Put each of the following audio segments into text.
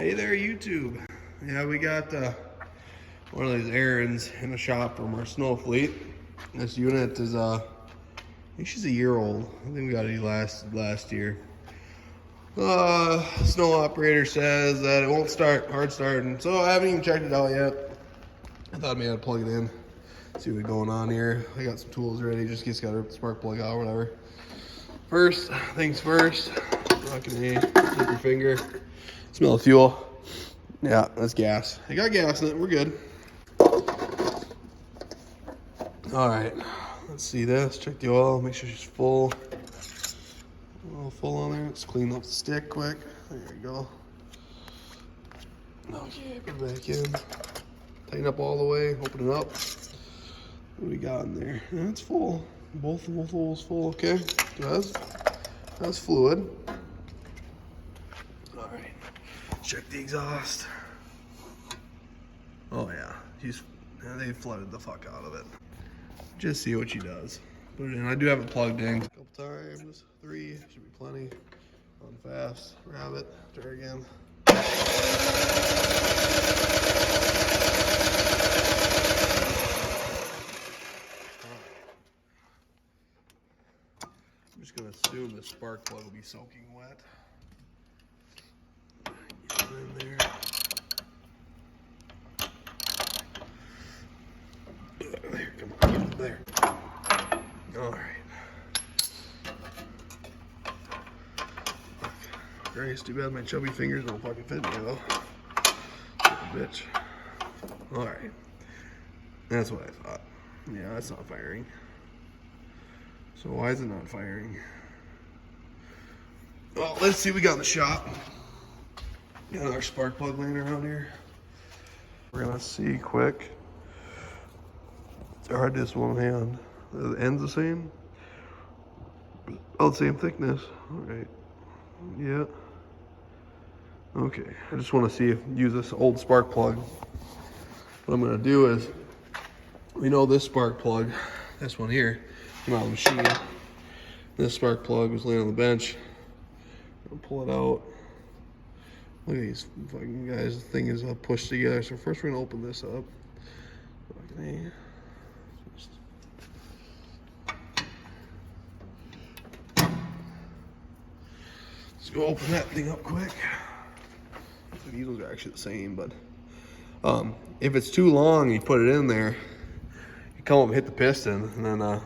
Hey there, YouTube. Yeah, we got one of these errands in the shop from our snow fleet. This unit is, I think she's a year old. I think we got it last year. Snow operator says that it won't start, hard starting. So I haven't even checked it out yet. I thought maybe I'd plug it in, see what's going on here. I got some tools ready, just in case got a spark plug out or whatever. First things first, stick your finger. Smell the fuel. Yeah, that's gas. I got gas in it. We're good. All right. Let's see this. Check the oil. Make sure she's full. All full on there. Let's clean up the stick quick. There you go. Okay, put it back in. Tighten up all the way. Open it up. What do we got in there? Yeah, it's full. Both holes full. Okay. That's fluid. All right. Check the exhaust. Oh yeah, they flooded the fuck out of it. Just see what she does. Put it in. I do have it plugged in a couple times. 3 should be plenty. On fast. Grab it. Try again. I'm just gonna assume the spark plug will be soaking wet. Get it in there. There, come on, get it there. All right. Great, it's too bad my chubby fingers don't fucking fit me though. Bitch. All right. That's what I thought. Yeah, that's not firing. So why is it not firing? Well, let's see what we got in the shop. Got another spark plug laying around here. We're gonna see quick. It's hard this one hand. The end's the same. Oh, same thickness. All right. Yeah. Okay. I just want to see if use this old spark plug. What I'm gonna do is, we know this spark plug, this one here, came out of the machine. This spark plug was laying on the bench. I'm gonna pull it out. Look at these fucking guys. The thing is pushed together. So first we're gonna open this up. Okay. Let's go open that thing up quick. The needles are actually the same, but if it's too long, you put it in there. You come up and hit the piston, and then the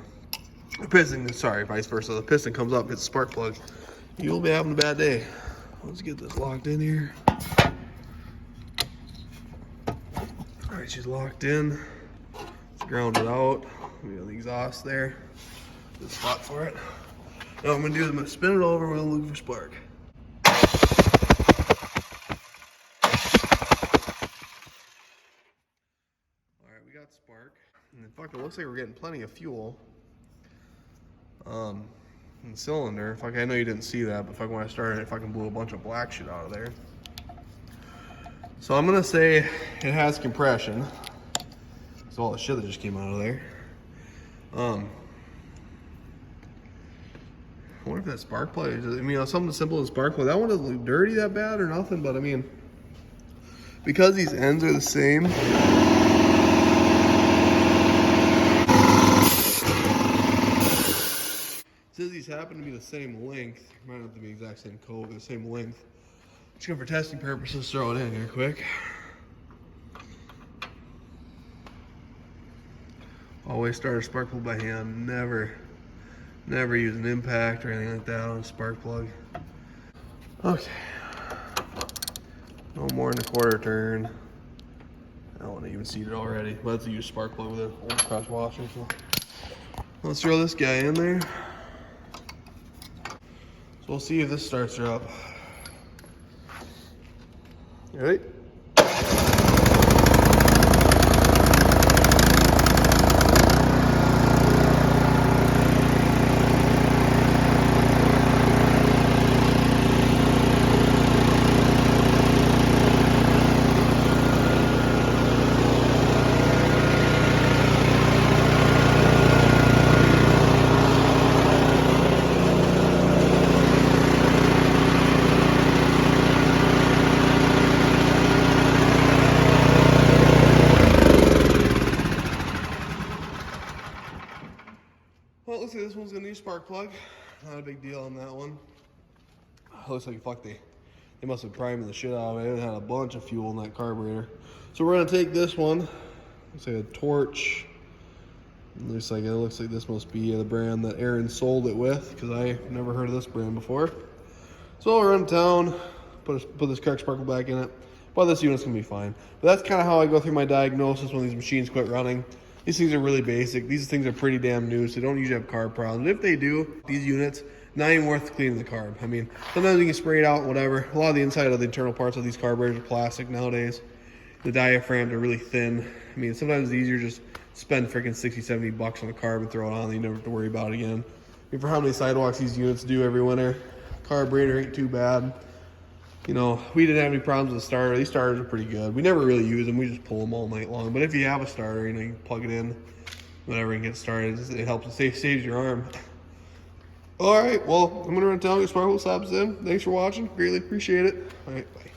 piston. Sorry, vice versa. The piston comes up, hits the spark plug. You'll be having a bad day. Let's get this locked in here. All right, she's locked in. Let's ground it out. We got the exhaust there. Good spot for it. Now what I'm gonna do is I'm gonna spin it over. We're gonna look for spark. All right, we got spark. And fuck, it looks like we're getting plenty of fuel. In the cylinder. Fuck, I know you didn't see that, but fuck, when I started, it fucking blew a bunch of black shit out of there. So I'm gonna say it has compression. It's all the shit that just came out of there. I wonder if that spark plug is, I mean, something as simple as spark plug. That one doesn't look dirty that bad or nothing, but I mean, because these ends are the same. Since these happen to be the same length, might not have to be exact same code, but the same length. Just gonna, for testing purposes, throw it in here quick. Always start a spark plug by hand. Never use an impact or anything like that on a spark plug. Okay. No more than a quarter turn. I don't want to even see it already. But let's use spark plug with an old press washer. So let's throw this guy in there. So we'll see if this starts her up. All right. looks like this one's gonna need a spark plug. Not a big deal on that one. Looks like fuck they must have primed the shit out of it. It had a bunch of fuel in that carburetor. So we're gonna take this one. Looks like a Torch. It looks like this must be the brand that Aaron sold it with, because I've never heard of this brand before. So we'll run to town, put this cracked sparkle back in it. But this unit's gonna be fine. But that's kind of how I go through my diagnosis when these machines quit running. These things are really basic. These things are pretty damn new, so they don't usually have carb problems. If they do, these units, not even worth cleaning the carb. I mean, sometimes you can spray it out, whatever. A lot of the inside of the internal parts of these carburetors are plastic nowadays. The diaphragms are really thin. I mean, sometimes it's easier just spend freaking 60, 70 bucks on a carb and throw it on, and you never have to worry about it again. I mean, for how many sidewalks these units do every winter, carburetor ain't too bad. You know, we didn't have any problems with the starter. These starters are pretty good. We never really use them. We just pull them all night long. But if you have a starter, you know, you can plug it in, whatever, and get started. It helps. It saves your arm. All right, well, I'm going to run down and get sparkle slabs in. Thanks for watching. Greatly appreciate it. All right, bye.